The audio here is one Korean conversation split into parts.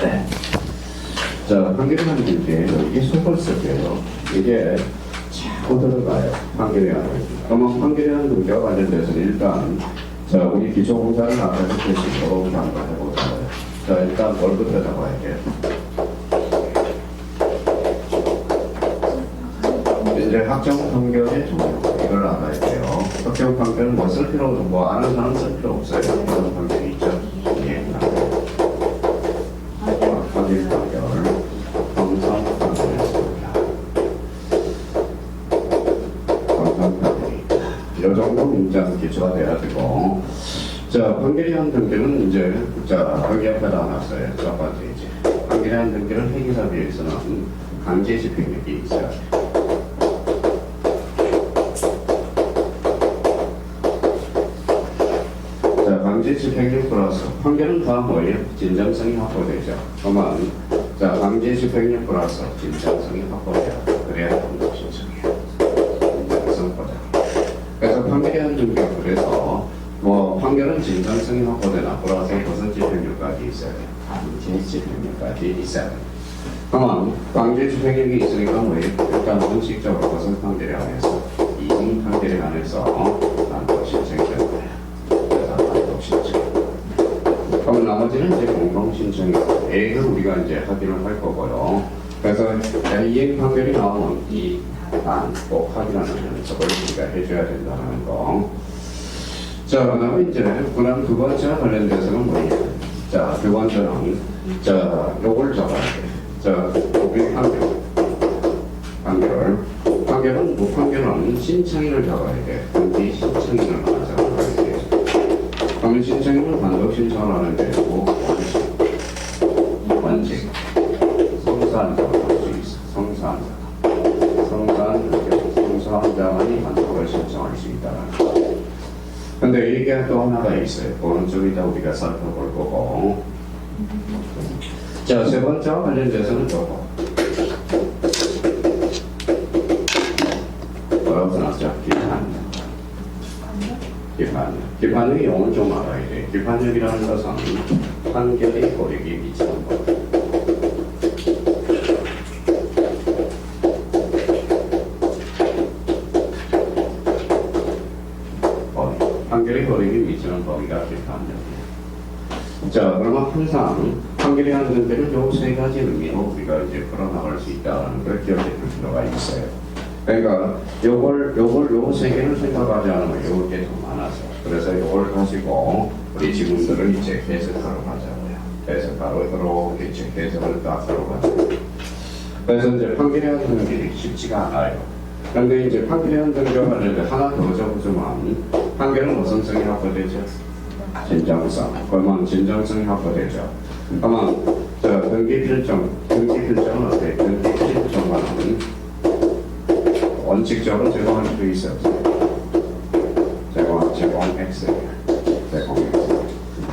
네. 자, 판결이라는 게 이게 속을쓸게요. 이게 자꾸 들어가요. 판결이라는 게. 그러면 판결이라는 문제와 관련돼서는 일단 자, 우리 기초공사를 앞에서 보시고 한번 해보자고요. 자, 일단 뭘부터 잡아야 돼요? 이제 학점 판결의 종류 이걸 알아야 돼요. 학점 판결은 뭐 쓸 필요 없고 뭐 아는 사람 쓸 필요 없어요. 학점 판결이 있죠. 예, 판결 판결, 검사 판결입니다. 검사 판결이 이 정도 문장 기초가 돼야 되고, 자 판결이한 등기는 이제 자 여기 앞에 나왔어요. 첫 번째 이제 판결이한 등기를 회계사비에서는 강제 집행력이 있어요. 강제 집행력 플러스 판결은 다 뭐예요? 진정성이 확보되죠. 그러면 자 강제 집행력 플러스 진정성이 확보돼야 그래야 판결 신청이에요. 진정성 보장. 그래서 판결이한 등기가 그래서 뭐 판결은 진정성이 확보되나 플러스 무슨 집행력까지 있어야 돼요. 강제 집행력까지 있어야 돼요. 그러면 강제 집행력이 있으니까 뭐예요? 일단 원칙적으로 무슨 판결에 관해서 이중 판결에 관해서 단독 신청이 되는 거예요. 그럼 나머지는 이제 공동신청이고, A를 우리가 이제 확인을 할 거고요. 그래서 이행 판결이 나오면 이 안 꼭 확인하는 연습을 우리가 해줘야 된다는 거. 자, 그다음에 이제 그다음 두 번째와 관련돼서는 뭐예요? 자, 두 번째는 자 요걸 잡아야 돼. 자, 우리 판결은 무판결은 신청인을 잡아야 돼. 이 신청인을 잡아야 돼. 그러면 신청인은 단독 신청을 하는데 원칙 성사한자가 할 수 있어. 성사한자만이 단독을 신청할 수 있다는 거. 근데 이게 또 하나가 있어요. 오른쪽이다 우리가 살펴볼 거고. 자, 세 번째와 관련돼서는 저거 뭐라고 써놨죠? 기판력이 영어는 좀 알아야 돼. 기판력이라는 것은 판결의 고력이 미치는 것. 판결의 고력이 미치는 범위가 기판력이에요. 자, 그러면 항상 판결이 하는 데는 요 세 가지 의미로 우리가 이제 풀어나갈 수 있다는 걸 기억해 줄 필요가 있어요. 그러니까 요 세 개를 생각하지 않으면 요게 더 많아서 그래서 요걸 가지고 우리 지문들을 이제 해석하러 가자고요. 해석하러 이제 해석을 딱 하러 가자고요. 그래서 이제 판결이라는 게 쉽지가 않아요. 그런데 이제 판결이라는 등기와 관련해서 하나 더 적어주면 판결은 무슨 성이 확보되죠? 진정성. 그러면 진정성이 확보되죠. 그러면 등기 필정은 어때? 등기 필정과는 원칙적으로 제공할 수 있어요. 제공 X.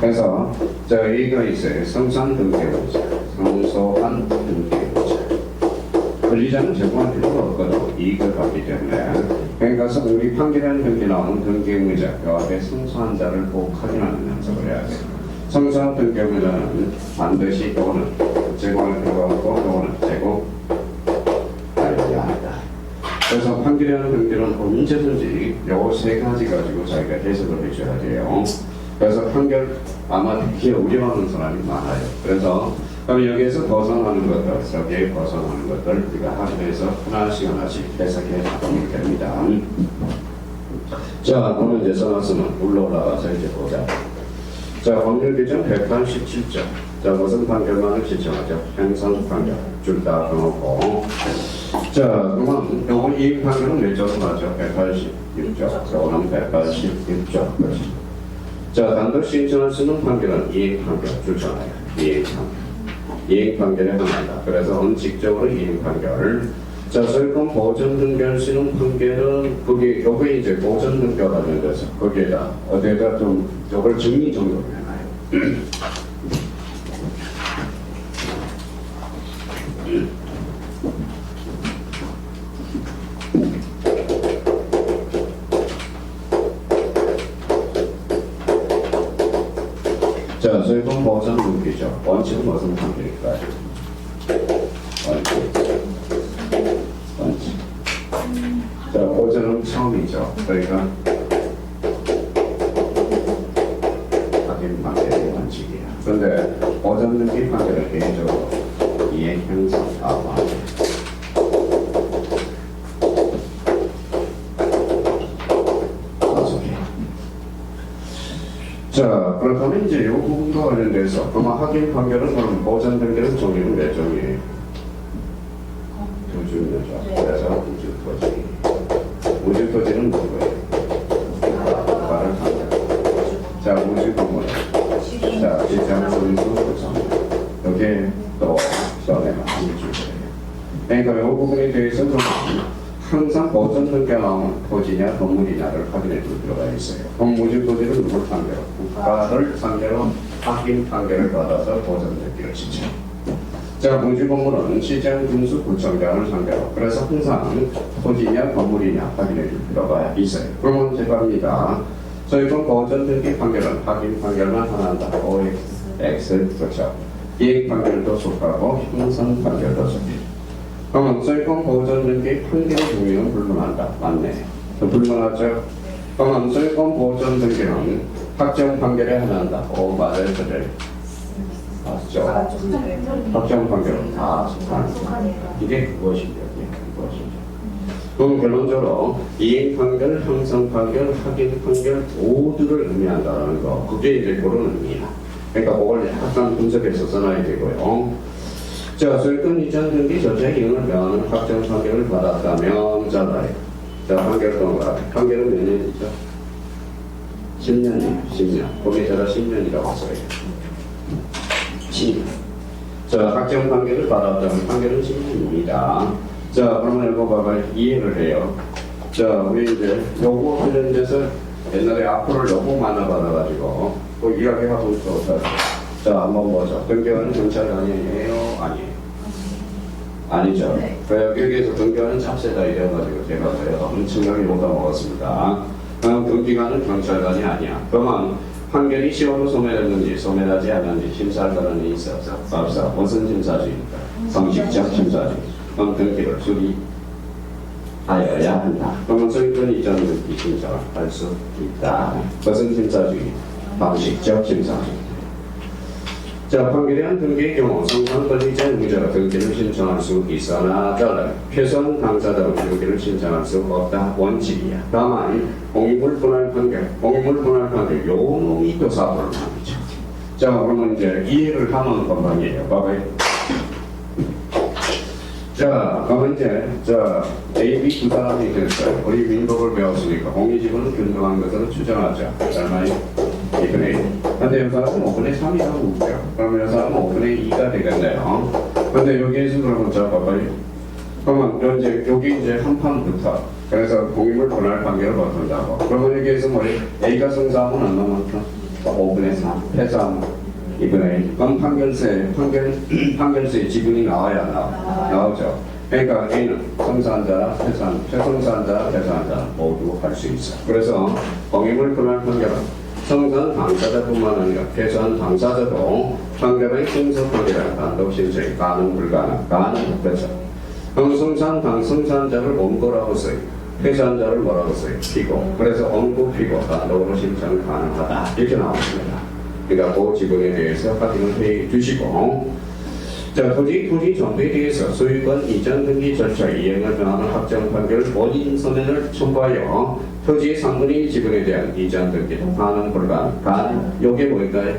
그래서 이거 있어요. 성산 등기의자, 성소한 등기의자. 권리자는 제공할 필요가 없거든. 이익을 받기 때문에. 그러니까 우리 판결이라는 등기 나오는 등기의자 그 앞에 성소한 자를 꼭 확인하는 연습을 해야 돼요. 성소한 등기의자는 반드시 또는 제공할 필요가 없고 또는 제공 그래서 판결이라는 등기는 언제든지 요 세 가지 가지고 자기가 해석을 해줘야 돼요. 그래서 판결 아마 특히 우려하는 사람이 많아요. 그래서 그럼 여기에서 벗어나는 것들, 여기에 벗어나는 것들 우리가 하루에서 하나씩 해석해 나가면 됩니다. 자, 그러면 이제 써놨으면 올라가서 이제 보자. 자, 법률 규정 187조. 자, 무슨 판결만을 신청하죠? 행성 판결. 줄 다 넣어놓고. 자, 그러면 요거 이익 판결은 몇 조로 나죠? 186조. 요거는 186조. 자, 단독 신청할 수 있는 판결은 이익 판결 줄잖아요. 이익 판결에 한한다. 그래서 원칙적으로 이익 판결. 자, 소유권 보전 등기할 수 있는 판결은 여기 이제 보전 등기와 관련돼서 거기에다 어디에다 좀 요걸 정리 정도로 해놔요. 자, 소유권 보전 등기죠. 원칙은 무슨 관계일까요? 원칙. 자, 보전은 처음이죠. 그러니까 확인 관계의 원칙이야. 그런데 보전 능기 관계를 개인적으로 이행 형성 관계. 자, 그렇다면 이제 이 부분과 관련돼서 그러면 확인 관계는 그럼 보전 관계는 종류는 몇 종이에요? 두 종류죠. 그래서 우주토지. 우주토지는 뭐예요? 말을 한다. 자, 우주토지. 자, 지장 소리수 구성. 여기에 또 전에만 우주토지. 그러니까 이 부분에 대해서는 항상 보전 관계가 나오면 토지냐 건물이냐를 확인해 줄 필요가 있어요. 그럼 우주토지는 누굴 상대로? 국가를 상대로 확인 관계를 받아서 보전 관계를 지쳐. 자, 우주건물은 시장 군수 구청장을 상대로. 그래서 항상 토지냐 건물이냐 확인해 줄 필요가 있어요. 그러면 제가 합니다. 소유권 보전 등기 관계는 확인 관계만 하나 한다. OX, 그렇죠. 이행 관계도 속하고 형성 관계도 속해요. 그러면 소유권 보전 등기 판결 종류는 불문한다. 맞네. 불문하죠. 그러면 소유권 보전 등기는 확정 판결에 하나 한다. 맞아요, 그래. 맞죠. 확정 판결은 다 속하는 이게 그것이죠. 그럼 결론적으로 이행 판결, 형성 판결, 확인 판결 모두를 의미한다는 거. 그게 이제 그런 의미야. 그러니까 그걸 약간 분석해서 써놔야 되고요. 자, 소유권 이전 등기 전체 이용을 명하는 확정 판결을 받았다면 잘라요. 자, 판결은 뭐라? 판결은 몇 년이죠? 10년이에요. 10년. 범위자가 10년이라고 써요. 10년. 자, 확정 판결을 받았다면 판결은 10년입니다. 자, 그러면 이거 봐봐요. 이해를 해요. 자, 우리 이제 요거 관련돼서 옛날에 앞으로를 너무 많아 받아가지고 그 이야기하고 있어. 자, 한번 보자. 등기하는 경찰관이에요? 아니에요? 아니죠. 네. 여기에서 등기하는 잡세다 이래가지고 제가 엄청나게 욕다 먹었습니다. 등기관은 경찰관이 아니야. 그러면 판결이 시효로 소멸했는지 소멸하지 않았는지 심사할 사람이 있어서 없어. 무슨 심사주의입니까? 성식적 심사주의. 그럼 등기를 수리하여야 한다. 그러면 소유권 이전 등기 심사를 할 수 있다. 무슨 심사주의? 방식적 심사주의. 자, 판결에 한 등기의 경우 성상 권리자 의무자가 등기를 신청할 수 있으나 최소한 당사자로 등기를 신청할 수 없다. 원칙이야. 다만 공유물 분할 판결, 요 놈이 교사부를 말이죠. 자, 그러면 이제 이해를 하는 것만이에요. 봐봐요. 자, 그러면 이제 A, B 두 사람이 됐어요. 우리 민법을 배웠으니까 공유지분은 균등한 것으로 추정하자. 얼마요? 2분의 1. 근데 이 사람은 5분의 3이라고 묻죠. 그러면 이 사람은 5분의 2가 되겠네요. 근데 여기에서 그러면 자, 봐봐요. 그러면 이제 여기 이제 한 판부터 그래서 공유물 분할 관계를 거둔다고. 그러면 여기에서 뭐예요? A가 승사하면 얼마만큼? 5분의 3. 해서 2분의 1. 그럼 판결서에 지분이 나와야 안 나와? 나오죠. 그러니까 A는 성사한자, 최성사한자, 대사한자 모두 할 수 있어. 그래서 공유물 분할 관계는 성사는 당사자뿐만 아니라 최소한 당사자도 상대방의 승소권이라 단독 신청이 가능, 불가능, 가능, 그렇죠. 그럼 성사한자를 원고라고 써요. 회사한자를 뭐라고 써요? 피고. 그래서 원고, 피고, 단독으로 신청 가능하다. 이렇게 나왔습니다. 그러니까 그 지분에 대해서 확인을 해 주시고, 자, 토지 정비에 대해서 소유권 이전 등기 절차 이행을 명하는 확정 판결 본인 서면을 첨부하여 토지의 3분의 1 지분에 대한 이전 등기도 가능, 불가능, 가능. 요게 뭘까요?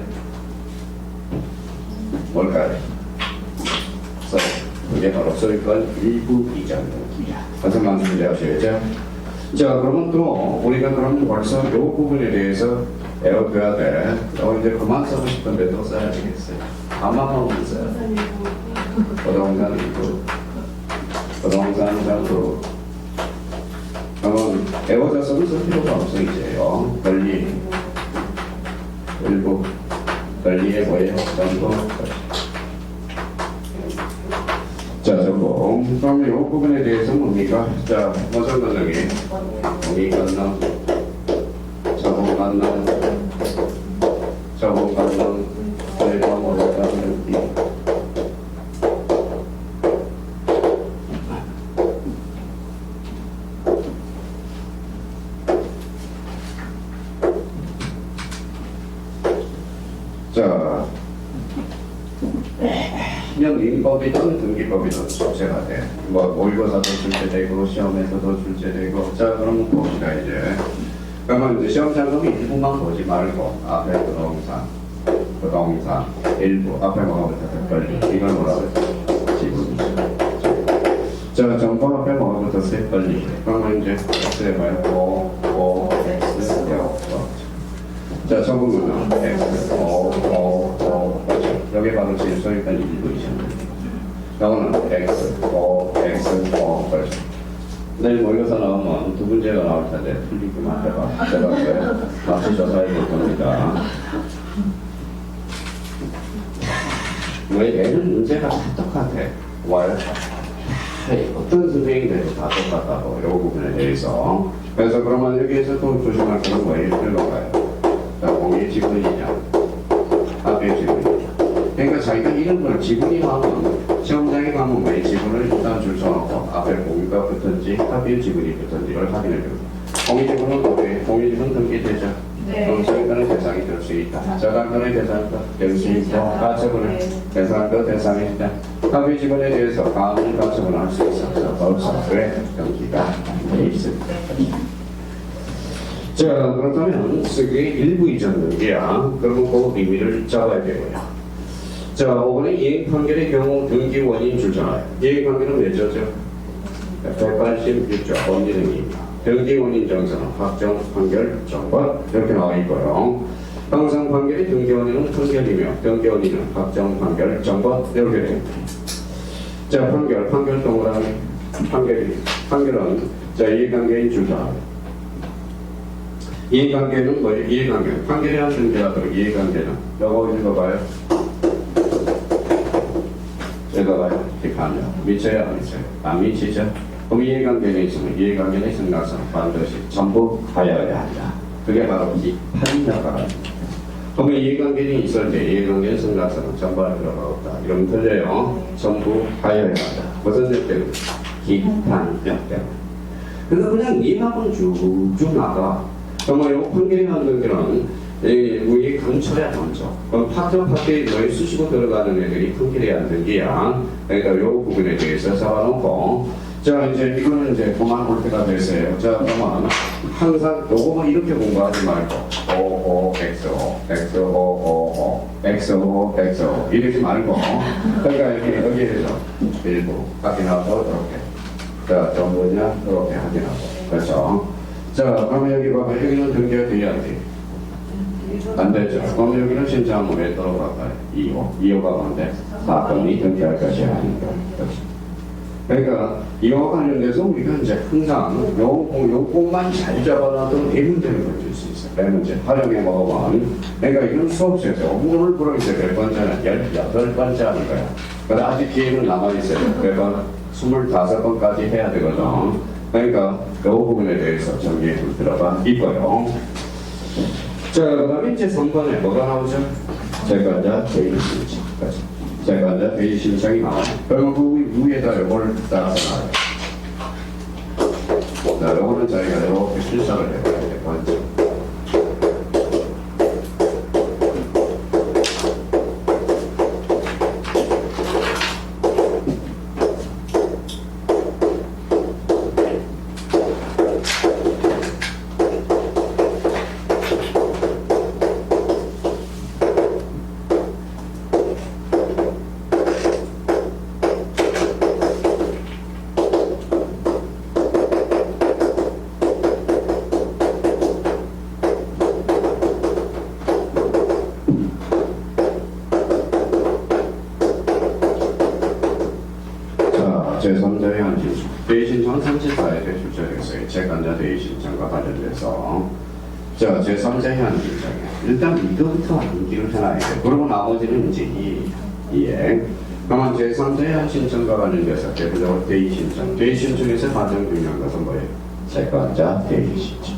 그게 바로 소유권 일부 이전 등기야. 같은 말씀 이해하셔야죠. 자, 그러면 또 우리가 그럼 벌써 이 부분에 대해서 배워둬야 돼. 이제 그만 쓰고 싶은데 또 써야 되겠어요. 아마만 써요. 부동산 있고, 부동산 장소. 그러면 애워져서는 쓸 필요가 없어, 이제요. 권리, 일부, 권리의 뭐예요? 전부. 자, 저거. 그러면 이 부분에 대해서 뭡니까? 자, 무슨 건너기? 공이 건너, 저공 건너, 저공 건너, 저희가 뭐랄까, 자, 민법이든 등기법이든 출제가 돼. 뭐 모의고사도 출제되고 시험에서도 출제되고. 자, 그럼 봅시다 이제. 그러면 이제 시험 장소는 일부만 보지 말고 앞에 부동산 일부 앞에 뭐가부터 색깔리 이걸 뭐라고 했죠? 지분. 자, 정보 앞에 뭐가부터 색깔리. 그러면 이제 X에봐요. O, X, 자, 적으면 X, O, 여기 바로 질서일단 일부이잖아요. 이거는 X, O, 그렇죠. 내일 모의고사 나오면 두 문제가 나올 텐데 풀리기만 해봐. 제가 맞추셔서 해볼 겁니다. 왜 얘는 문제가 다 똑같아? 어떤 선생님들도 다 똑같다고, 이 부분에 대해서. 그래서 그러면 여기에서 또 조심할 거는 뭐예요? 들어가요. 자, 공의 지분이냐, 합의 지분이냐. 그러니까 자기가 이런 걸 지분이 하면, 시험장에 가면 왜 지분을 일단 줄 서놓고, 앞에 공의가 붙은지, 합의 지분이 붙은지를 확인해 줍니다. 공의 지분은 뭐예요? 공의 지분 등기되죠. 그럼 소유권의 대상이 될 수 있다. 저당권의 대상도 될 수 있고, 가처분의 대상도 대상이 있다. 합의 지분에 대해서 가압류 가처분을 할 수 있어. 없어. 왜? 등기가 돼 있습니다. 자, 그렇다면 그게 일부 이전 등기야. 그러면 그 의미를 잡아야 되고요. 자, 5번에 이행 판결의 경우 등기 원인 주잖아요. 이행 판결은 몇 조죠? 186조 법리 등기입니다. 등기 원인 정서는 확정 판결 정법 이렇게 나와 있고요. 항상 판결의 등기 원인은 판결이며 등기 원인은 확정 판결 정법 이렇게 됩니다. 자, 판결 동그라미 판결은 자, 이해관계인 주자. 이해관계는 뭐예요? 이해관계. 판결이 한 등기가 들어 이해관계는 요거 읽어봐요. 읽어봐요. 이렇게 미쳐요? 안 미쳐요? 안 미치죠? 그럼 이해관계는 있으면 이해관계의 생각상 반드시 전부 하여야 한다. 그게 바로 이 판결가라. 그러면 이해관계는 있을 때 이해관계의 생각상은 전부 할 필요가 없다. 이러면 틀려요. 전부 하여야 한다. 무슨 일 때문에? 기판력 때문에. 그래서 그냥 이해하면 쭉쭉 나가. 정말 이 판결이 만든 게는 우리 강철이야, 강철. 그럼 파트에 너희 쑤시고 들어가는 애들이 판결이 안 된 게야. 그러니까 이 부분에 대해서 잡아놓고, 자, 이제 이거는 이제 그만 볼 때가 됐어요. 자, 그러면 항상 요거만 이렇게 공부하지 말고, X, 이러지 말고, 그러니까 여기에서 일부 확인하고, 이렇게. 자, 전부냐, 이렇게 확인하고. 그렇죠. 자, 그러면 여기 봐봐. 여기는 등기가 돼야 돼. 안 되죠. 그럼 여기는 신청하면 왜 들어갈까요? 2호가 뭔데? 사건이 등기할 것이 아닌가. 그러니까 이와 관련돼서 우리가 이제 항상 요것만 잘 잡아놔도 네 문제를 걸릴 수 있어요. 네 문제 활용해 먹어보면. 그러니까 이건 수업에서 오늘 보러 이제 몇 번째는 18번째 하는 거야. 근데 아직 기회는 남아있어요. 그래서 25번까지 해야 되거든. 그러니까 그 부분에 대해서 정리해 볼 필요가 있고요. 자, 그 다음에 이제 3번에 뭐가 나오죠? 재관자 대리 신청. 재관자 대리 신청이 나와요. 그리고 그 위에다 요거를 딱 써놔요. 자, 요거는 저희가 이렇게 실사를 해봐야 돼. 먼저. 제3자의 한신청. 대의신청은 34회에 출제됐어요. 재관자 대의신청과 관련돼서. 자, 제3자의 한신청이에요. 일단 이거부터 암기를 해놔야 돼요. 그리고 나머지는 이제 이해. 그러면 제3자의 한신청과 관련돼서 대표적으로 대의신청. 대의신청에서 가장 중요한 것은 뭐예요? 재관자 대의신청.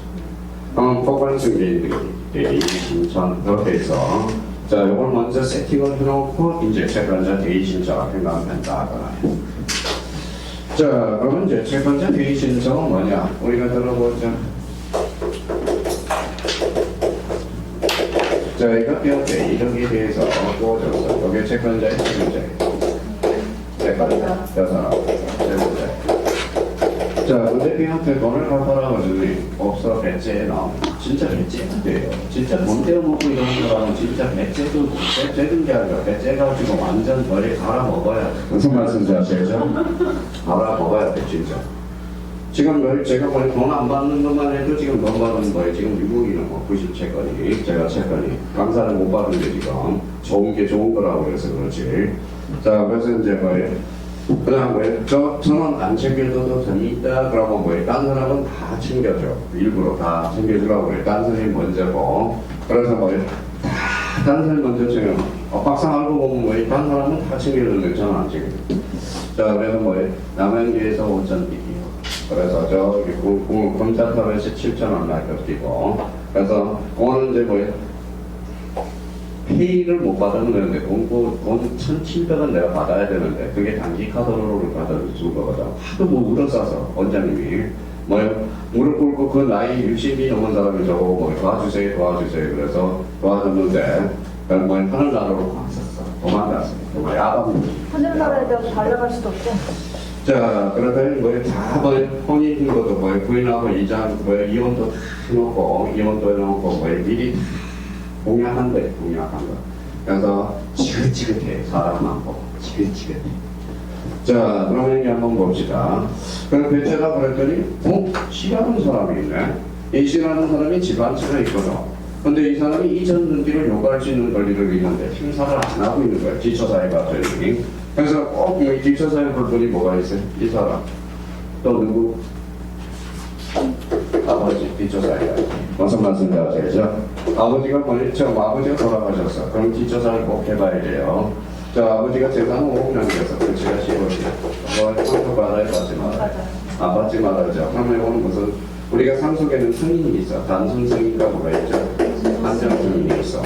그럼 포괄 승계인들이 대의신청으로 해서 자, 이걸 먼저 세팅을 해놓고 이제 재관자 대의신청을 생각하면 된다 하잖아요. 자, 그러면 이제 첫 번째 대의 신청은 뭐냐? 우리가 들어보자. 자, 이거 기업에 이력에 대해서 구워졌어. 여기 채권자의 채권자예요. 채권자, 여사람, 채권자. 자, 은대비한테 돈을 갚아라 그러더니 없어, 배째에 나오면 진짜 배째가 돼요. 진짜 돈 떼어먹고 이러는 사람은 진짜 배째도 배째든 게 아니라 배째 가지고 완전 머리 갈아 먹어야 돼. 무슨 말씀인지 아시죠? 갈아 먹어야 돼, 진짜. 지금 제가 돈 안 받는 것만 해도 지금 돈 받은 거예요. 지금 미국이는 뭐 90채권이, 제가 채권이 강사를 못 받은데 지금 좋은 게 좋은 거라고 그래서 그렇지. 자, 그래서 이제 그다음 저는 안 챙겨줘도 됩니다. 그러면 딴 사람은 다 챙겨줘. 일부러 다 챙겨주라고 그래. 딴 사람이 먼저고. 그래서 다 딴 사람이 먼저 챙겨. 막상 알고 보면 딴 사람은 다 챙겨주는데 저는 안 챙겨. 자, 그래서 남양주에서 5천 띠기요. 그래서 저기 검사탑에서 7,000원 날려뛰고. 그래서 그거는 이제 페이를 못 받으면 되는데 돈 1,700원 내가 받아야 되는데 그게 단기 카드로를 받아준 거거든. 하도 울어싸서 원장님이 무릎 꿇고 그 나이 60이 넘은 사람이 저거 도와주세요 그래서 도와줬는데 하늘나라로 꽉 섰어. 도망갔어. 정말 야밤. 하늘나라에 대해서 달려갈 수도 없고. 자, 그러더니 다 혼인 것도 부인하고 이장 이혼도 다 해놓고 이혼도 해놓고 미리 공약한 거. 그래서 지긋지긋해. 사람만 보고 지긋지긋해. 자, 그럼 얘기 한번 봅시다. 그럼 배째가 그랬더니 씨라는 사람이 있네. 이 씨라는 사람이 집안치가 있거든. 근데 이 사람이 이전 등기를 요구할 수 있는 권리를 있는데 행사를 안 하고 있는 거야. 기초사회 봤더니. 그래서 꼭 이 기초사회 볼더니 뭐가 있어요? 이 사람. 또 누구? 아버지, 기초사회가. 무슨 말씀인지 아시죠? 아버지가 아버지가 돌아가셨어. 그럼 기초사를 꼭 해봐야 돼요. 아버지가 재산은 5억 남겼어. 그치가 10억이야. 상속 받아야 받지 말아요. 안 받지 말아야죠. 그러면 이거는 무슨, 우리가 상속에는 승인이 있어. 단순 승인과 뭐가 있죠? 한정 승인이 있어.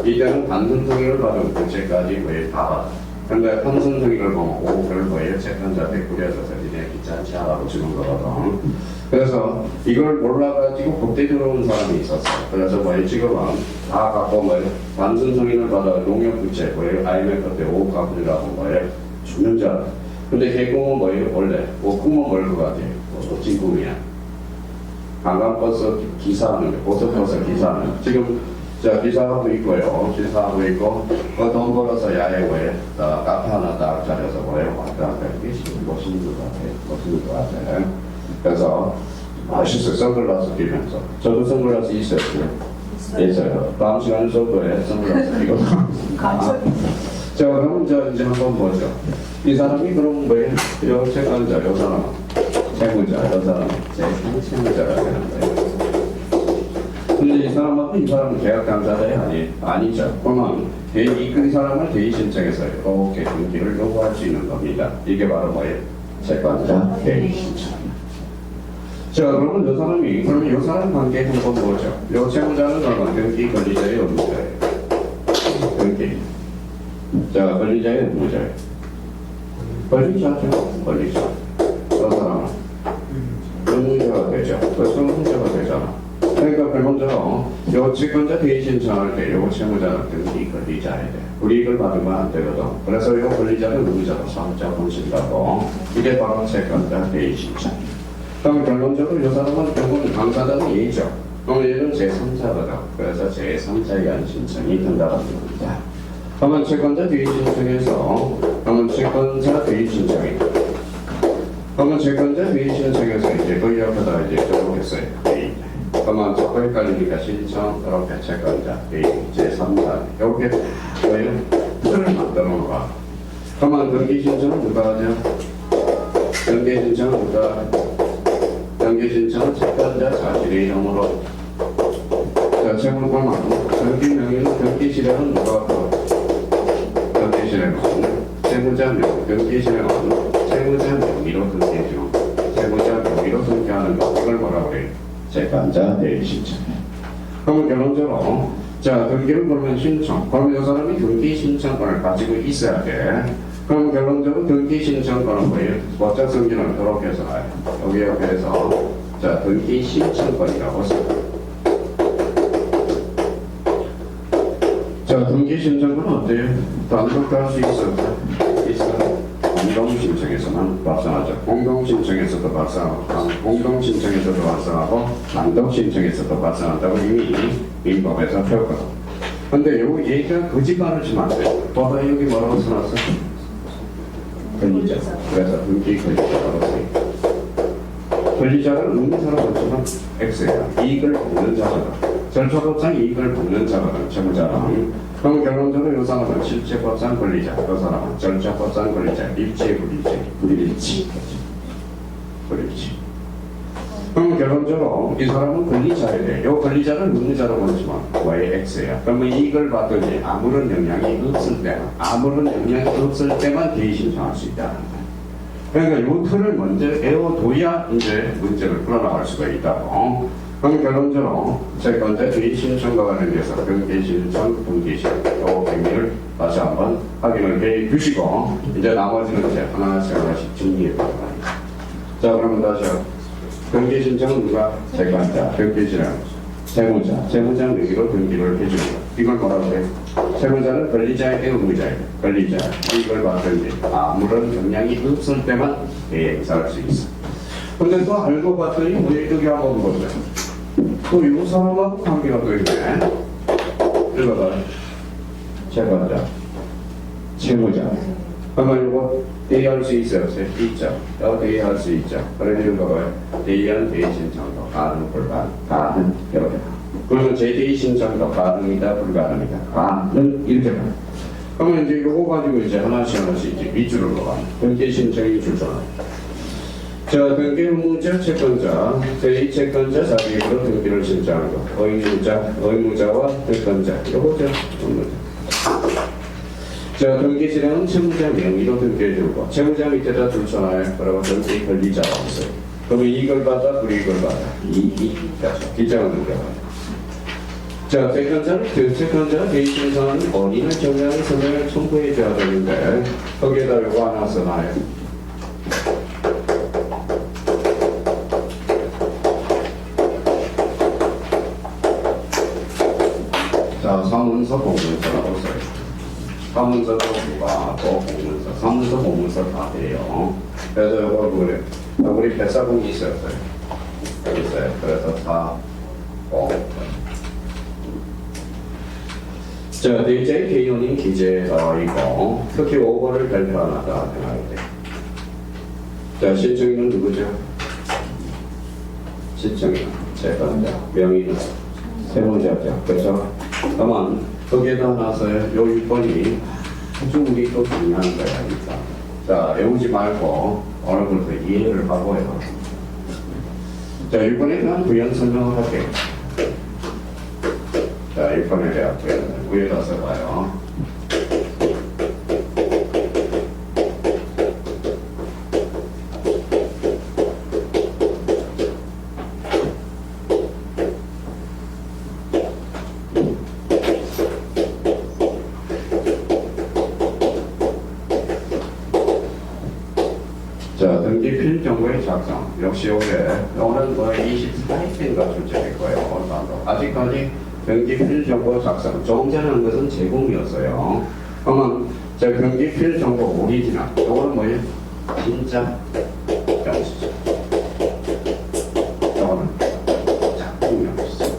이때는 단순 승인을 받으면 그때까지 다 받아. 근데 한순 승인을 보면 5억을 채권자한테 꾸려져서 니네 귀찮지 않아고 주는 거거든. 그래서 이걸 몰라가지고 그때 들어온 사람이 있었어. 그래서 지금은 다 갖고 단순 승인을 받아 농협부채 IMF 때 5억 갖고 주라고 주는 줄 알아. 근데 개꿈은 원래 꿈은 뭘 것 같아? 멋진 꿈이야. 관광버스 기사하는 고속버스 기사하는 지금 기사하고 있고요. 기사하고 있고 돈 벌어서 야외에 카페 하나 딱 차려서 왔다 갔다 이게 멋있는 것 같아. 그래서 맛있어. 선글라스 끼면서 저도 선글라스 있어요. 다음 시간에 저도에 선글라스 끼고 자, 그럼 이제 한번 보죠. 이 사람이 그럼 요 채권자, 요 사람 채무자, 요 사람 채무자가 되는데 근데 이 사람은 계약 당사자이 아니죠. 그러면 이 사람을 대의 신청해서 이렇게 등기를 요구할 수 있는 겁니다. 이게 바로 채권자 대의 신청. 자, 그러면 이 사람 관계 한번 보죠. 요 채무자는 그러면 등기 권리자의 의무자예요. 등기. 자, 권리자의 의무자예요. 권리자. 저 사람은 의무자가 되죠. 그래서 의무자가 되잖아. 그러니까 먼저 요 채권자 대의 신청할 때 요 채무자는 등기 권리자야 돼. 불이익을 받으면 안 되거든. 그래서 요 권리자는 의무자로 삼자 보신다고. 이게 바로 채권자 대의 신청. 그럼 결론적으로 이 사람은 결국은 당사자는 A죠. 그럼 얘는 제3자거든. 그래서 제3자에 의한 신청이 된다는 겁니다. 그러면 채권자 대의 신청에서 그러면 채권자 대의 신청이 그러면 채권자 대의 신청에서 이제 그 옆에다 이제 적어겠어요. A. 그러면 자꾸 헷갈리니까 신청, 이렇게 채권자, A, 제3자 이렇게 틀을 만들어 놓아. 그러면 등기 신청은 누가 하죠? 등기 신청은 누가 등기 신청은 채권자 자신의 이름으로. 자, 채무권은 등기 명의는 등기 실행은 누가 하고? 등기 실행은 채무자 명, 등기 실행은 채무자 명의로 등기죠. 채무자 명의로 등기하는 거 이걸 뭐라고 그래요? 채권자 대의 신청. 그러면 결론적으로 등기를 그러면 신청. 그러면 이 사람이 등기 신청권을 가지고 있어야 돼. 그럼 결론적으로 등기 신청권은 뭐예요? 법적 승진을 그렇게 해서 나요. 여기 옆에서 등기 신청권이라고 써. 자, 등기 신청은 어때요? 단독 할 수 있어요. 공동 신청에서만 발생하죠. 공동 신청에서도 발생하고, 공동 신청에서도 발생하고, 단독 신청에서도 발생한다고 이미 민법에서 배웠거든. 근데 요 얘기가 거짓말을 치면 안 돼. 봐봐, 여기 뭐라고 써놨어? 권리자. 그래서 등기 권리자라고 써있다. 권리자는 의무사라고 치면 X야. 이익을 받는 자거든. 절차법상 이익을 받는 자거든. 채무자랑. 그럼 결론적으로 이 사람은 실체법상 권리자, 그 사람은 절차법상 권리자, 일체 불일치. 그럼 결론적으로 이 사람은 권리자에 이 권리자는 의무자라고 하지만 YX야. 그러면 이익을 받더니 아무런 영향이 없을 때만 대의 신청할 수 있다는 거야. 그러니까 이 틀을 먼저 외워둬야 이제 문제를 풀어나갈 수가 있다고. 그럼 결론적으로 제가 이제 대의 신청과 관련해서 등기 신청, 등기 신청 의미를 다시 한번 확인을 해 주시고 이제 나머지는 이제 하나씩 정리해 보도록 하겠습니다. 자, 그러면 다시요. 등기 신청은 누가? 재관자, 등기 신청, 재무자 의미로 등기를 해줍니다. 이걸 뭐라고 해요? 채무자는 권리자에게 의무자에게 권리자 이익을 받든지 아무런 영향이 없을 때만 대행사할 수 있어. 근데 또 알고 봤더니 왜 여기 한번 보자. 또 이 사람하고 관계가 또 있네. 읽어봐. 재관자, 채무자. 그러면 이거 대의할 수 있어요? 있죠. 대의할 수 있죠. 그래서 읽어봐요. 대의한 대의 신청도 가능 불가능. 가능 이렇게. 그러면 제대의 신청도 가능이다 불가능이다. 가능 이렇게 봐. 그러면 이제 이거 가지고 이제 하나씩 이제 밑줄을 넣어. 등기 신청이 줄잖아. 자, 등기 의무자, 채권자, 대의 채권자 자기로 등기를 신청하는 거. 의무자와 채권자. 요거죠. 의무자. 자, 등기 실행은 채무자 명의로 등기해주고 채무자 밑에다 줄잖아요. 그러고 등기 권리자가 없어요. 그러면 이익을 받아, 불이익을 받아. 이익이 기장을 넘겨봐요. 자, 채권자가 대의 신청하는 원인을 정리하는 서명을 첨부해줘야 되는데 거기에다 요거 하나 써놔요. 자, 사문서 공문서라고 써요. 사문서도 누가 또 공문서, 사문서 공문서 다 돼요. 그래서 요거 그래. 우리 배사공이 있었어요. 그래서 다 자, 대제의 개요는 기재이고 특히 5번을 발표하다 생각이 돼. 자, 신청인은 누구죠? 신청인, 재관자, 명의는 세무자죠. 그렇죠? 다만 거기에다 나서요. 요 6번이 아주 우리 또 중요한 거야. 일단. 자, 외우지 말고 오늘부터 이해를 하고요. 자, 6번에 대한 부연 설명을 할게요. 자, 6번에 대한 부연을 위에다 써봐요. 자, 등기 필정보의 작성. 역시 오늘 뭐 24일인가 출제될 거예요. 아직까지 등기 필정보 작성. 조금 전에 한 것은 제공이었어요. 그러면 자, 등기 필정보 오리지널. 이거는 뭐예요? 진짜 영수증. 이거는 작품 영수증.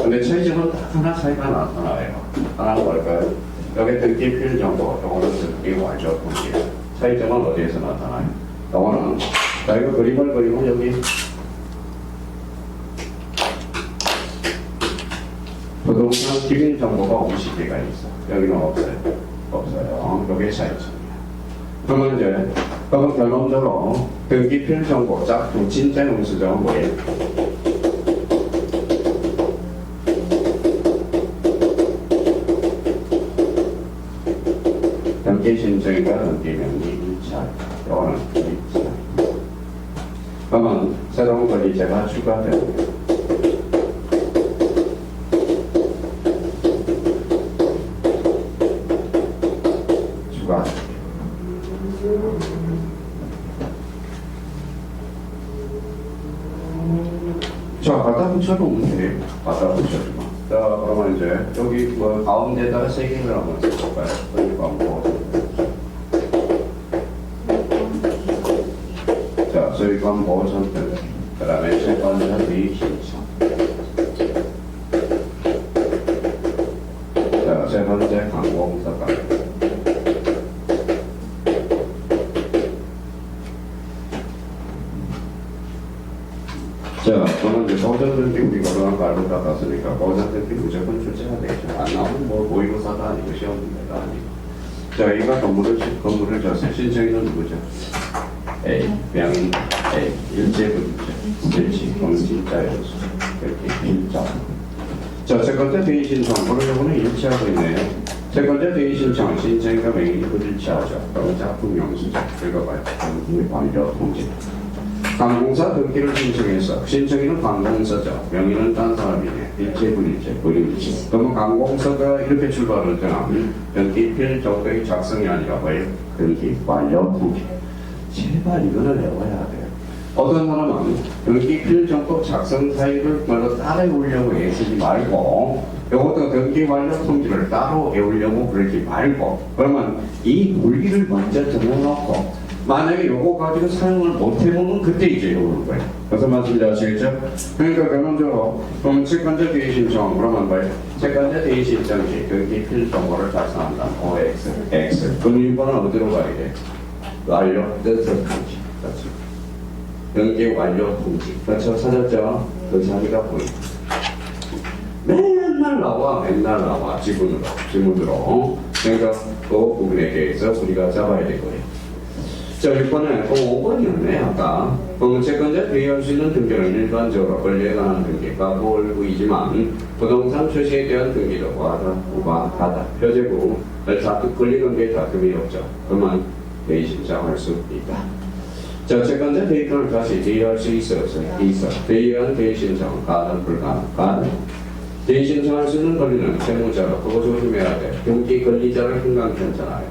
근데 차이점은 딱 하나 차이가 나타나요. 하나는 뭘까요? 여기 등기 필정보. 이거는 등기 완료 통지. 차이점은 어디에서 나타나요? 이거는 자, 이거 그림을 그리면 여기 부동산 기밀 정보가 50개가 있어. 여기는 없어요. 이게 차이점이야. 그러면 이제 그건 결론적으로 등기 필 정보 짝퉁 진짜 영수증은 뭐예요? 등기 신청과 등기 명의 일치할. 이거는 일치. 그러면 새로운 권리자가 추가됩니다. 자, 갖다 붙여놓으면 돼요. 갖다 붙여주면. 자, 그러면 이제 여기 뭐 가운데다가 세 개를 한번 써볼까요? 여기 광고. 자, 소유권 보호 선택. 그 다음에 세 번째 대신청. 자, 세 번째 관공서가. 자, 그러면 이제 보전등기 우리가 그동안 말로 닦았으니까 보전등기 무조건 출제가 되죠. 안 나오면 뭐 모의고사도 아니고 시험 문제도 아니고. 자, 이가 건물을 줬어요. 신청인은 누구죠? A, 명인 A, 일제분자, 일치, 공진자여서 이렇게 일자. 자, 세 번째 대의 신청, 그러려고는 일치하고 있네요. 세 번째 대의 신청, 신청과 명인이 불일치하죠. 그럼 작품 영수죠. 읽어봐요. 완료 통지. 관공서 등기를 신청해서 신청인은 관공서죠. 명의는 딴 사람이네. 일체 불일체 불일치. 그러면 관공서가 이렇게 출발을 하면 등기필 정도의 작성이 아니라 뭐예요? 등기 완료 통지. 제발 이거는 외워야 돼요. 어떤 사람은 등기필 정도 작성 사유를 먼저 따로 외우려고 애쓰지 말고 이것도 등기 완료 통지를 따로 외우려고 그러지 말고 그러면 이 논리를 먼저 정해놓고 만약에 요거 가지고 사용을 못해보면 그때 이제 요런 거예요. 그래서 말씀드리시겠죠? 그러니까 결론적으로 그럼 채권자 대의 신청 그러면 뭐예요? 채권자 대의 신청 시 등기 필정보를 작성한다. OX, X. 그럼 이번은 어디로 가야 돼? 완료 뜻을 통지. 그렇죠. 등기 완료 통지. 그렇죠? 찾았죠? 그 자리가 보인다. 맨날 나와 지문으로. 그러니까 그 부분에 대해서 우리가 잡아야 되고요. 자, 6번에 5번이었네, 아까. 채권자 대의할 수 있는 등기는 일반적으로 권리에 관한 등기가 보일부이지만 부동산 출시에 대한 등기도 무관하다. 표제구, 자급 권리관계 다툼이 없죠. 그러면 대의 신청할 수 있다. 자, 채권자 대의권을 다시 대의할 수 있어. 대의한 대의 신청, 가능, 불가능, 가능. 대의 신청할 수 있는 권리는 채무자로, 그거 조심해야 돼. 등기 권리자를 흥강 괜찮아요.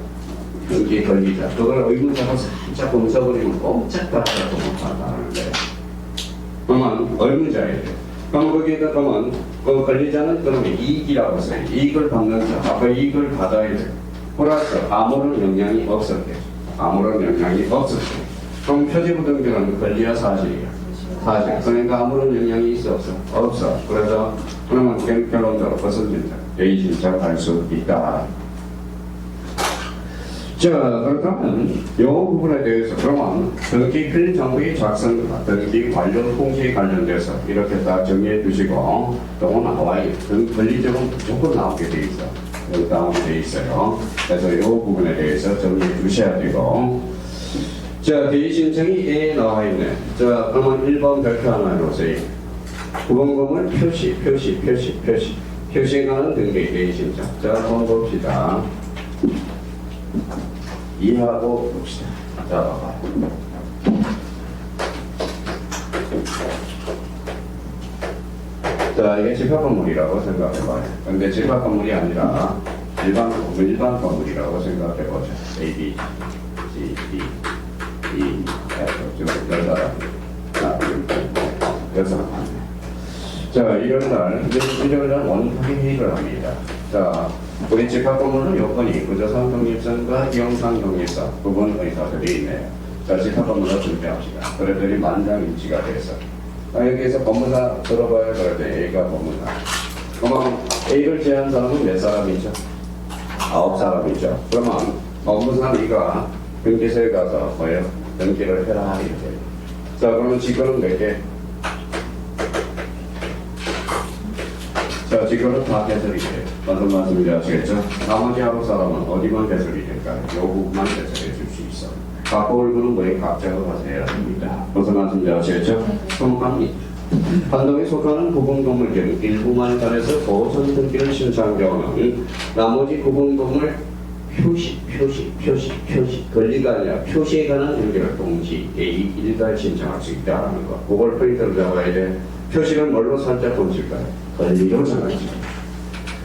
등기 권리자, 그걸 의무자로 살짝 검사버리면 꼼짝달아도 못한다는 거예요. 그러면 의무자예요. 그럼 거기에다 그러면 그 권리자는 그러면 이익이라고 써요. 이익을 받는 자, 아까 이익을 받아야 돼. 플러스 아무런 영향이 없었대. 그럼 표지부 등기는 권리야 사실이야. 사실. 그러니까 아무런 영향이 있어 없어? 없어. 그래서 그러면 결론적으로 벗어진다. 대의 신청할 수 있다. 자, 그렇다면 이 부분에 대해서 그러면 등기 필 정보의 작성과 등기 완료 통지에 관련돼서 이렇게 딱 정리해 두시고 또 나와요. 권리적으로 무조건 나오게 돼 있어. 여기 나오게 돼 있어요. 그래서 이 부분에 대해서 정리해 두셔야 되고 자, 대의 신청이 A에 나와 있네. 자, 그러면 1번 별표 하나 해보세요. 구분금을 표시에 관한 등기 대의 신청. 자, 한번 봅시다. 이해하고 봅시다. 자, 봐봐요. 자, 이게 집합 건물이라고 생각해봐요. 근데 집합 건물이 아니라 일반 건물이라고 생각해보죠. A, B, C, D, E, F. 지금 10사람. 자, 일요일날 원탁의 회의를 합니다. 자, 우리 집합 건물은 요건이 구조상 독립성과 이용상 독립성 부분 의사들이 있네요. 자, 집합 건물을 준비합시다. 그래들이 만장일치가 돼서 여기에서 법무사 들어봐야 그래도 A가 법무사. 그러면 A를 제한 사람은 몇 사람이죠? 9사람이죠. 그러면 법무사 A가 등기소에 가서 뭐예요? 등기를 해라 이렇게. 자, 그러면 직원은 몇 개? 자, 직원은 다 개설이 돼요. 어떤 말씀인지 아시겠죠? 나머지 9사람은 어디만 개설이 될까요? 요 부분만 개설해 줄 수 있어. 갖고 올고는 뭐에 각자가 가서 해야 됩니다. 무슨 말씀인지 아시겠죠? 성감이 판독에 속하는 구분건물 중 일부만 관해서 보선 등기를 신청한 경우는 나머지 구분건물 표시 권리가 아니라 표시에 관한 등기를 동시 A 일괄 신청할 수 있다는 거. 그걸 포인트로 잡아야 돼. 표시를 뭘로 살짝 던질까요? 권리로 정하지.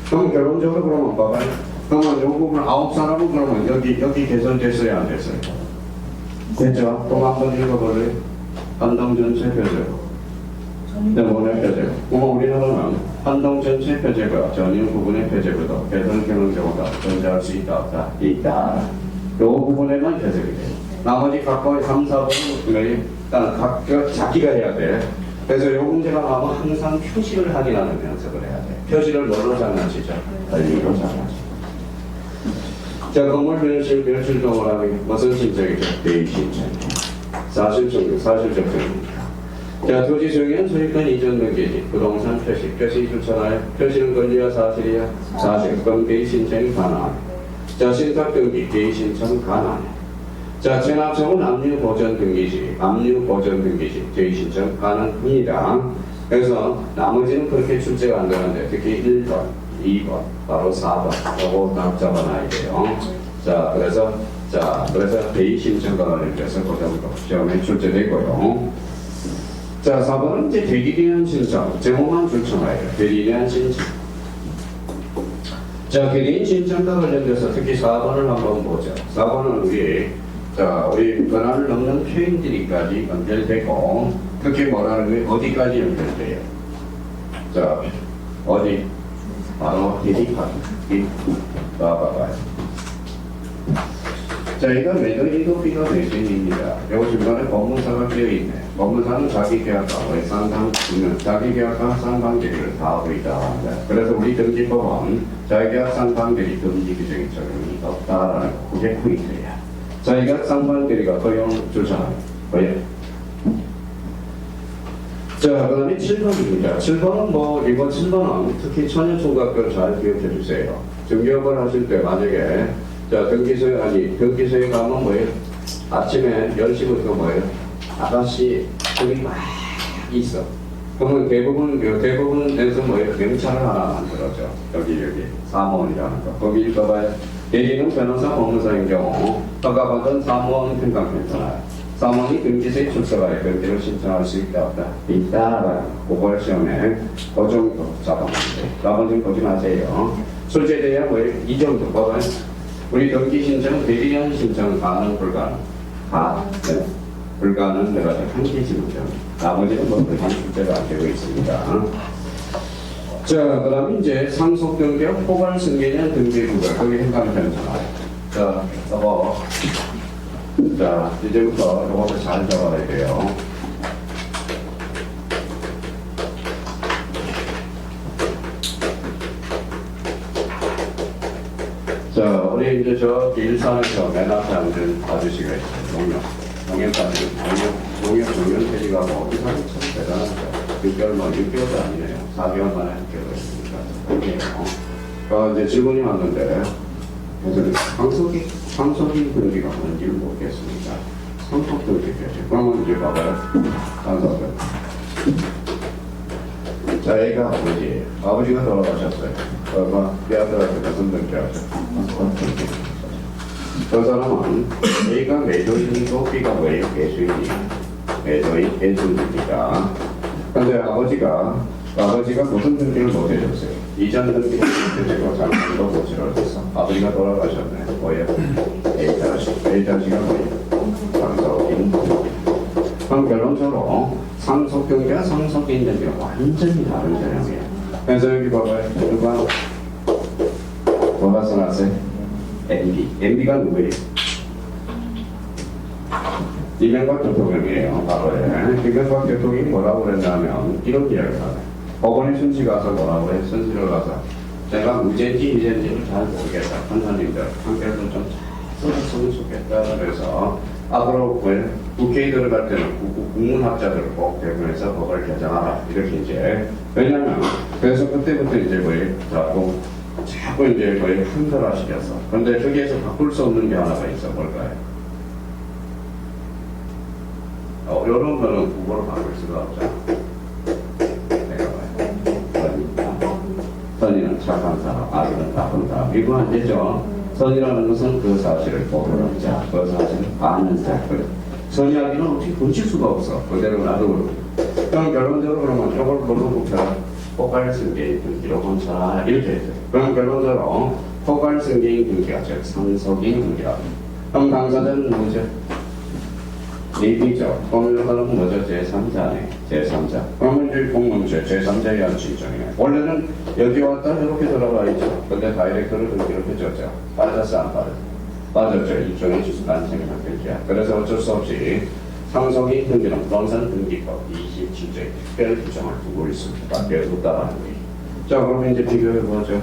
그럼 결론적으로 그러면 봐봐요. 그러면 이 부분 9사람은 그러면 여기 개설됐어야 안 됐어요? 됐죠? 또 한번 읽어볼래요? 감동 전체 표제로. 원의 표제고, 우리나라는 한동 전체 표제가 전유 부분의 표제보다 개선 경험적으로 존재할 수 있다, 없다, 있다. 이 부분에만 해석이 돼요. 나머지 각각의 3, 4분을 일단 각각 자기가 해야 돼. 그래서 이 문제가 나오면 항상 표시를 확인하는 연습을 해야 돼. 표시를 뭘로 장난치죠? 달리기로 장난치죠. 자, 건물 변실동을 하면 무슨 신청이죠? 대의 신청. 사실적 표현입니다. 자, 토지 소유권, 소유권 이전 등기지, 부동산 표시 좋잖아요. 표시는 권리야, 사실이야? 사실. 그럼 대의 신청이 가능하네. 자, 신탁 등기, 대의 신청 가능하네. 자, 체납처분 압류 보전 등기지, 대의 신청 가능합니다. 그래서 나머지는 그렇게 출제가 안 되는데, 특히 1번, 2번, 바로 4번, 요거 딱 잡아놔야 돼요. 자, 그래서 대의 신청과 관련돼서 그 정도 시험에 출제되고요. 자, 4번은 이제 되기 위한 신청, 제목만 출청해요. 되기 위한 신청. 자, 개인 신청과 관련돼서 특히 4번을 한번 보죠. 4번은 우리 권한을 넘는 표현들이까지 연결되고, 특히 뭐라는 게 어디까지 연결돼요? 자, 어디? 바로 대립하기. 봐봐요. 자, 이건 매도인도 비가 매수인입니다. 여기 중간에 법문사가 끼어있네. 법문사는 자기계약과 자기계약과 상반계리를 다 하고 있다. 그래서 우리 등기법은 자기계약 상반계리 등기 규정이 적용이 없다라는 거. 그게 포인트예요. 자기계약 상반계리가 허용 주장하는 거예요. 자, 그 다음에 7번입니다. 7번은 이번 7번은 특히 처녀총각들 잘 기억해 주세요. 등기업을 하실 때 만약에 자, 등기소에 가면 뭐예요? 아침에 10시부터 아가씨 등이 막 있어. 그러면 대부분에서 명찰을 하나 만들어줘. 여기, 사무원이라는 거. 거기 읽어봐요. 대리는 변호사, 법무사인 경우, 허가받은 사무원 평가평가나요. 사무원이 등기소에 출석하여 등기를 신청할 수 있다, 없다? 있다. 그걸 시험에 그 정도 잡아먹는데. 나머지는 보지 마세요. 출제돼야 이 정도 봐봐요. 우리 등기 신청, 대리한 신청 가능, 불가능? 네. 불가능, 내가 한 개지 문제. 나머지는 그냥 출제가 안 되고 있습니다. 자, 그 다음에 이제 상속 등기와 포괄 승계냐 등기 구별. 거기 헷갈리면 되잖아요. 자, 자, 이제부터 이것도 잘 적어야 돼요. 자, 우리 이제 일산에서 맨 앞에 앉은 아저씨가 있어요. 농협 퇴직가 이 사람이 참 대단하죠. 6개월도 아니네요. 4개월 만에 합격을 했습니다. 이제 질문이 왔는데, 상속인 등기가 뭔지를 모르겠습니다. 상속 등기겠죠. 그러면 이제 봐봐요. 상속은. 자, 애가 아버지가 돌아가셨어요. 빼앗아서 무슨 등기하셨어요? 그 사람은 A가 매도인이고 B가 뭐예요? 매수인이. 매수인입니다. 근데 아버지가 무슨 등기를 못 해줬어요? 이전 등기를 못해주고 장난도 못 해줬어. 아버지가 돌아가셨네. 뭐예요? A자식이 뭐예요? 상속인. 그럼 결론적으로 상속등기와 상속인 등기가 완전히 다른 개념이에요. 그래서 여기 봐봐요. 누가 뭐가 써놨어요? MB가 누구예요? 이명박 대통령이에요. 과거에. 이명박 대통령이 뭐라고 그랬냐면 이런 이야기를 하네. 법원에 순시 가서 뭐라고 해? 순시를 가서 제가 무죄인지 유죄인지를 잘 모르겠다. 판사님들 판결을 좀 잘 써줬으면 좋겠다. 그래서 앞으로 국회에 들어갈 때는 국문학자들을 꼭 대부분에서 법을 개정하라. 이렇게 이제. 왜냐면 그래서 그때부터 이제 자꾸 이제 한글화시켰어. 근데 저기에서 바꿀 수 없는 게 하나가 있어. 뭘까요? 이런 거는 국어로 바꿀 수가 없잖아. 내가 봐요. 선이는 착한 사람, 아들은 나쁜 사람. 이거 안 되죠. 선이라는 것은 그 사실을 모르는 자, 그 사실을 아는 자. 선이하기는 어떻게 고칠 수가 없어. 그대로 놔두고. 그럼 결론적으로 그러면 이걸 뭘로 굽혀라? 포괄승계인 등기로 훔쳐라. 이렇게 했어요. 그럼 결론적으로 포괄승계인 등기가 즉 상속인 등기라. 그럼 당사자는 누구죠? 내비죠. 법률가는 뭐죠? 제3자네. 제3자. 그러면 이제 공무원죄 제3자에 의한 진정이네. 원래는 여기 왔다 이렇게 들어가야죠. 근데 다이렉트로 이렇게 줬죠. 빠졌어 안 빠졌어? 빠졌죠. 일종의 지수단생의 학교지야. 그래서 어쩔 수 없이 상속인 등기는 부동산 등기법 27조에 특별 규정을 두고 있습니다. 밖에 없다라는 거예요. 자, 그러면 이제 비교해 보죠.